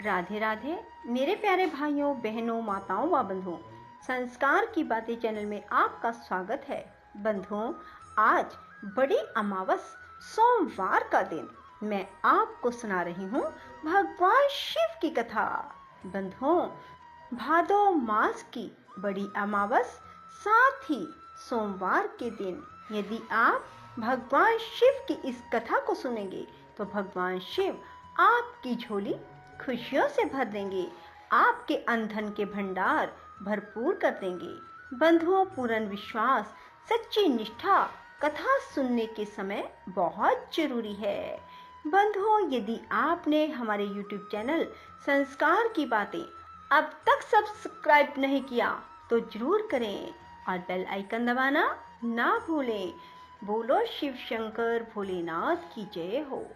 राधे राधे मेरे प्यारे भाइयों बहनों माताओं व बंधुओं, संस्कार की बातें चैनल में आपका स्वागत है। बंधुओं, आज बड़ी अमावस सोमवार का दिन मैं आपको सुना रही हूँ भगवान शिव की कथा। बंधुओं, भादो मास की बड़ी अमावस साथ ही सोमवार के दिन यदि आप भगवान शिव की इस कथा को सुनेंगे तो भगवान शिव आपकी झोली खुशियों से भर देंगे, आपके अनधन के भंडार भरपूर कर देंगे। बंधुओं, पूर्ण विश्वास, सच्ची निष्ठा कथा सुनने के समय बहुत जरूरी है। बंधुओं, यदि आपने हमारे YouTube चैनल संस्कार की बातें अब तक सब्सक्राइब नहीं किया तो जरूर करें और बेल आइकन दबाना ना भूलें। बोलो शिव शंकर भोलेनाथ की जय हो।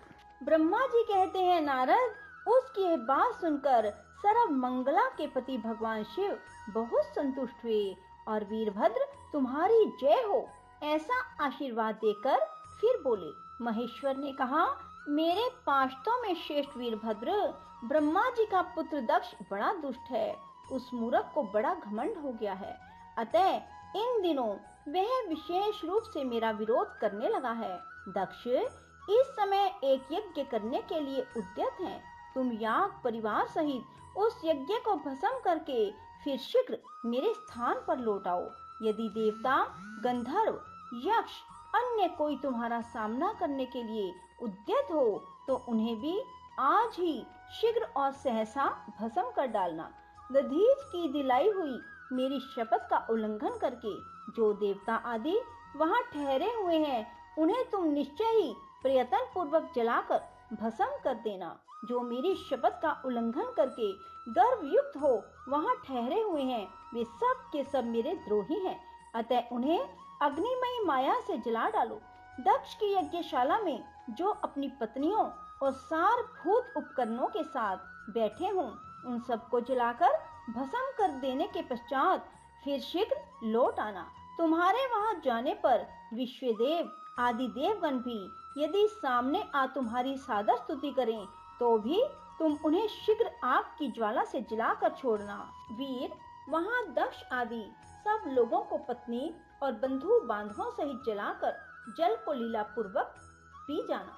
ब्रह्मा जी कहते हैं, नारद, उसकी यह बात सुनकर सर्व मंगला के पति भगवान शिव बहुत संतुष्ट हुए और वीरभद्र तुम्हारी जय हो ऐसा आशीर्वाद देकर फिर बोले। महेश्वर ने कहा, मेरे पार्षदों में श्रेष्ठ वीरभद्र, ब्रह्मा जी का पुत्र दक्ष बड़ा दुष्ट है। उस मूर्ख को बड़ा घमंड हो गया है, अतः इन दिनों वह विशेष रूप से मेरा विरोध करने लगा है। दक्ष इस समय एक यज्ञ करने के लिए उद्यत हैं। तुम याग परिवार सहित उस यज्ञ को भस्म करके फिर शीघ्र मेरे स्थान पर लौट आओ। यदि देवता, गंधर्व, यक्ष अन्य कोई तुम्हारा सामना करने के लिए उद्यत हो तो उन्हें भी आज ही शीघ्र और सहसा भस्म कर डालना। दधीच की दिलाई हुई मेरी शपथ का उल्लंघन करके जो देवता आदि वहां ठहरे हुए हैं उन्हें तुम निश्चय ही प्रयत्न पूर्वक जलाकर भस्म कर देना। जो मेरी शपथ का उल्लंघन करके गर्व युक्त हो वहां ठहरे हुए हैं वे सब के सब मेरे द्रोही हैं, अतः उन्हें अग्निमयी माया से जला डालो। दक्ष की यज्ञशाला में जो अपनी पत्नियों और सारभूत उपकरणों के साथ बैठे हों उन सबको जलाकर भस्म कर देने के पश्चात फिर शीघ्र लौट आना। तुम्हारे वहां जाने पर विश्वदेव आदि देवगण भी यदि सामने आ तुम्हारी सादर स्तुति करें तो भी तुम उन्हें शीघ्र आग की ज्वाला से जलाकर छोड़ना। वीर, वहां दक्ष आदि सब लोगों को पत्नी और बंधु बांधवों सहित जलाकर जल को लीला पूर्वक पी जाना।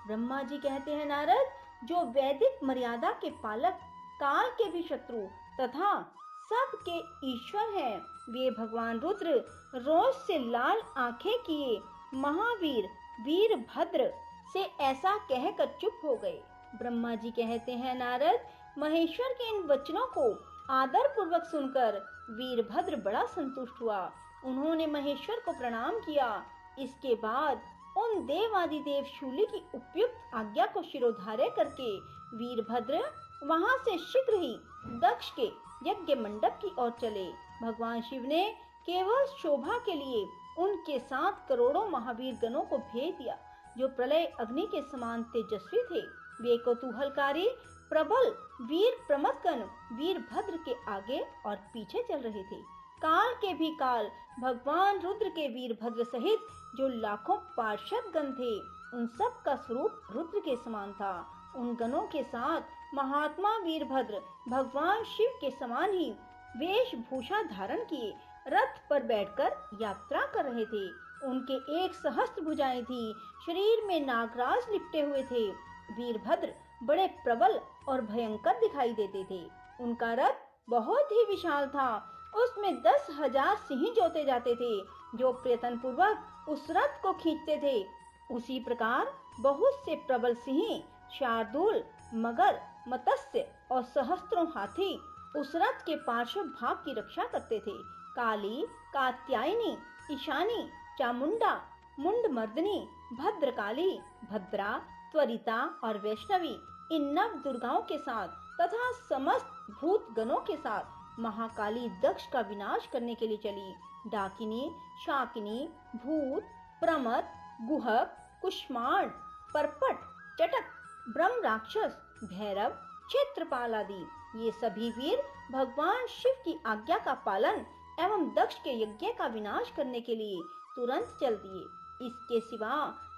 ब्रह्मा जी कहते हैं, नारद, जो वैदिक मर्यादा के पालक, काल के भी शत्रु तथा सबके ईश्वर हैं, वे भगवान रुद्र रोष से लाल आंखें किए महावीर वीरभद्र से ऐसा कहकर चुप हो गए। ब्रह्मा जी कहते हैं, नारद, महेश्वर के इन वचनों को आदर पूर्वक सुनकर वीरभद्र बड़ा संतुष्ट हुआ। उन्होंने महेश्वर को प्रणाम किया। इसके बाद उन देवादिदेव शूली की उपयुक्त आज्ञा को शिरोधार्य करके वीरभद्र वहां से शीघ्र ही दक्ष के यज्ञ मंडप की ओर चले। भगवान शिव ने केवल शोभा के लिए उनके साथ करोड़ों महावीर गणों को भेज दिया जो प्रलय अग्नि के समान तेजस्वी थे। वे कौतूहलकारी प्रबल वीर प्रमथगण वीरभद्र के आगे और पीछे चल रहे थे। काल के भी काल भगवान रुद्र के वीरभद्र सहित जो लाखों पार्षद गण थे उन सब का स्वरूप रुद्र के समान था। उन गणों के साथ महात्मा वीरभद्र भगवान शिव के समान ही वेशभूषा धारण किए रथ पर बैठकर यात्रा कर रहे थे। उनके 1 सहस्त्र भुजाएं थी, शरीर में नागराज लिपटे हुए थे। वीरभद्र बड़े प्रबल और भयंकर दिखाई देते थे। उनका रथ बहुत ही विशाल था, उसमें 10,000 सिंह जोते जाते थे जो प्रयत्न पूर्वक उस रथ को खींचते थे। उसी प्रकार बहुत से प्रबल सिंह, शार्दूल, मगर, मत्स्य और सहस्त्रों हाथी उस रथ के पार्श्व भाग की रक्षा करते थे। काली, कात्यायनी, ईशानी, चामुंडा, मुंडमर्दनी, भद्रकाली, भद्रा, त्वरिता और वैष्णवी इन नव दुर्गाओं के साथ तथा समस्त भूत गणों के साथ महाकाली दक्ष का विनाश करने के लिए चली। डाकिनी, शाकिनी, भूत, प्रमथ, गुहक, कुष्मांड, परपट, चटक, ब्रह्म राक्षस, भैरव, क्षेत्रपाल आदि ये सभी वीर भगवान शिव की आज्ञा का पालन एवं दक्ष के यज्ञ का विनाश करने के लिए तुरंत चल दिए। इसके सिवा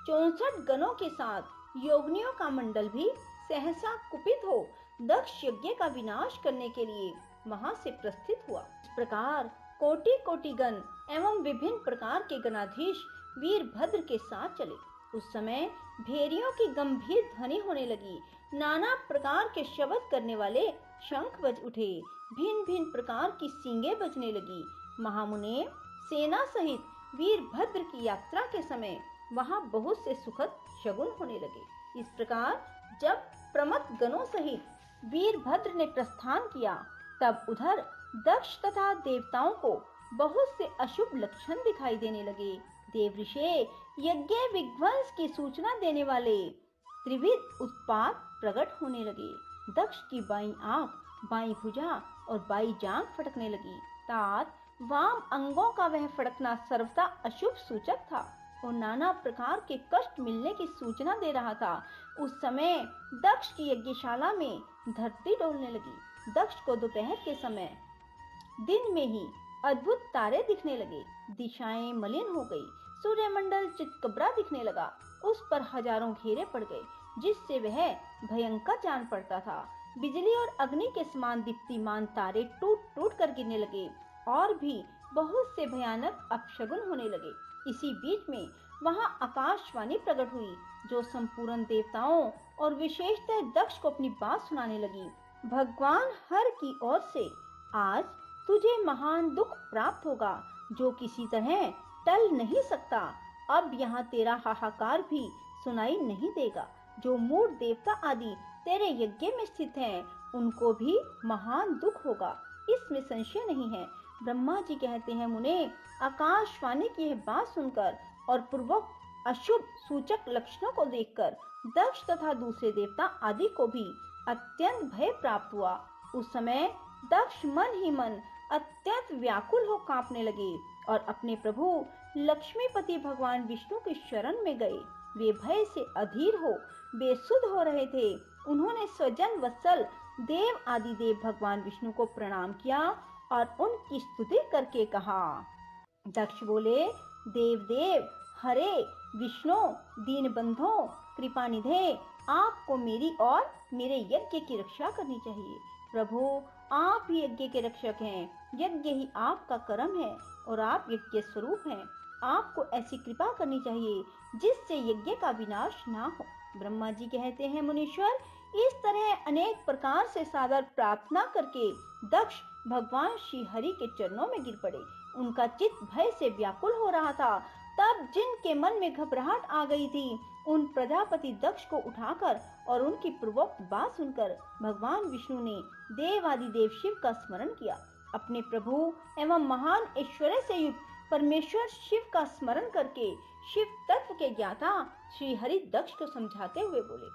64 गणों के साथ योगिनियों का मंडल भी सहसा कुपित हो दक्ष यज्ञ का विनाश करने के लिए वहां से प्रस्थित हुआ। इस प्रकार कोटि कोटि गण एवं विभिन्न प्रकार के गणाधीश वीरभद्र के साथ चले। उस समय भेड़ियों की गंभीर ध्वनि होने लगी। नाना प्रकार के शब्द करने वाले शंख बज उठे। भिन्न भिन्न प्रकार की सींगें बजने लगी। महामुने सेना सहित वीरभद्र की यात्रा के समय वहां बहुत से सुखद शगुन होने लगे। इस प्रकार जब प्रमथ गणों सहित वीरभद्र ने प्रस्थान किया, तब उधर दक्ष तथा देवताओं को बहुत से अशुभ लक्षण दिखाई देने लगे। देवऋषि यज्ञ विध्वंस की सूचना देने वाले त्रिविध उत्पात प्रकट होने लगे। दक्ष की बाईं आंख, बाईं भुजा और बाईं जांघ फटकने लगी। तात वाम अंगों का वह फटकना सर्वथा अशुभ सूचक था और नाना प्रकार के कष्ट मिलने की सूचना दे रहा था। उस समय दक्ष की यज्ञशाला में धरती डोलने लगी। दक्ष को दोपहर के समय दिन में ही अद्भुत तारे दिखने लगे। दिशाएं मलिन हो गई। सूर्यमंडल चितकबरा दिखने लगा। उस पर हजारों घेरे पड़ गए, जिससे वह भयंकर जान पड़ता था। बिजली और अग्नि के समान दीप्तिमान तारे टूट टूट कर गिरने लगे और भी बहुत से भयानक अपशगुन होने लगे। इसी बीच में वहां आकाशवाणी प्रकट हुई, जो संपूर्ण देवताओं और विशेषतः दक्ष को अपनी बात सुनाने लगी। भगवान हर की ओर से आज तुझे महान दुख प्राप्त होगा, जो किसी तरह टल नहीं सकता। अब यहाँ तेरा हाहाकार भी सुनाई नहीं देगा। जो मूढ़ देवता आदि तेरे यज्ञ में स्थित हैं, उनको भी महान दुख होगा, इसमें संशय नहीं है। ब्रह्मा जी कहते हैं, मुने, आकाशवाणी की यह बात सुनकर और पूर्वक अशुभ सूचक लक्षणों को देखकर दक्ष तथा दूसरे देवता आदि को भी अत्यंत भय प्राप्त हुआ। उस समय दक्ष मन ही मन अत्यंत व्याकुल हो कांपने लगे और अपने प्रभु लक्ष्मीपति भगवान विष्णु की शरण में गए। वे भय से अधीर हो बेसुध हो रहे थे। उन्होंने स्वजन वत्सल देव आदि देव भगवान विष्णु को प्रणाम किया और उनकी स्तुति करके कहा। दक्ष बोले, देव देव हरे विष्णु दीनबंधो कृपानिधे, आपको मेरी और मेरे यज्ञ की रक्षा करनी चाहिए। प्रभु, आप ही यज्ञ के रक्षक हैं। यज्ञ ही आपका कर्म है और आप यज्ञ स्वरूप हैं। आपको ऐसी कृपा करनी चाहिए जिससे यज्ञ का विनाश ना हो। ब्रह्मा जी कहते हैं, मुनीश्वर, इस तरह अनेक प्रकार से सादर प्रार्थना करके दक्ष भगवान श्री हरि के चरणों में गिर पड़े। उनका चित्त भय से व्याकुल हो रहा था। तब जिनके मन में घबराहट आ गई थी, उन प्रजापति दक्ष को उठाकर और उनकी पूर्वोक्त बात सुनकर भगवान विष्णु ने देवादि देव शिव का स्मरण किया। अपने प्रभु एवं महान ऐश्वर्य से युक्त परमेश्वर शिव का स्मरण करके शिव तत्व के ज्ञाता श्री हरि दक्ष को समझाते हुए बोले।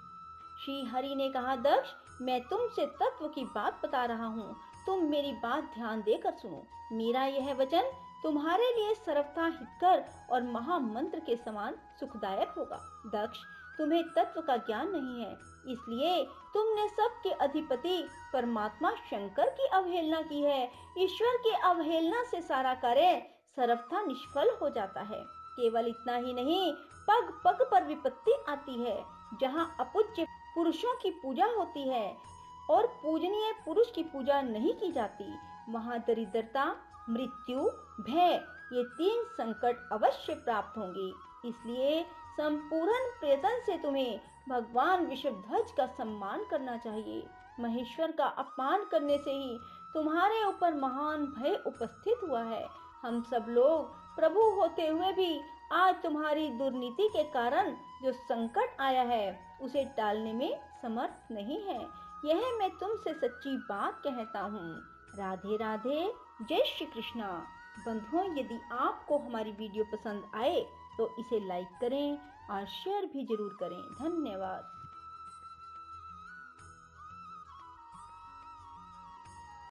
श्री हरि ने कहा, दक्ष, मैं तुमसे तत्व की बात बता रहा हूँ, तुम मेरी बात ध्यान देकर सुनो। मेरा यह वचन तुम्हारे लिए सर्वथा हितकर और महामंत्र के समान सुखदायक होगा। दक्ष, तुम्हें तत्व का ज्ञान नहीं है, इसलिए तुमने सबके अधिपति परमात्मा शंकर की अवहेलना की है। ईश्वर की अवहेलना से सारा कार्य सर्वथा निष्फल हो जाता है। केवल इतना ही नहीं, पग पग पर विपत्ति आती है। जहाँ अपूज्य पुरुषों की पूजा होती है और पूजनीय पुरुष की पूजा नहीं की जाती, वहाँ दरिद्रता, मृत्यु, भय, ये तीन संकट अवश्य प्राप्त होंगे। इसलिए संपूर्ण प्रयत्न से तुम्हें भगवान विषध्वज का सम्मान करना चाहिए। महेश्वर का अपमान करने से ही तुम्हारे ऊपर महान भय उपस्थित हुआ है। हम सब लोग प्रभु होते हुए भी आज तुम्हारी दुर्नीति के कारण जो संकट आया है, उसे टालने में समर्थ नहीं है। यह मैं तुमसे सच्ची बात कहता हूँ। राधे राधे, जय श्री कृष्णा। बंधुओं, यदि आपको हमारी वीडियो पसंद आए तो इसे लाइक करें और शेयर भी जरूर करें। धन्यवाद।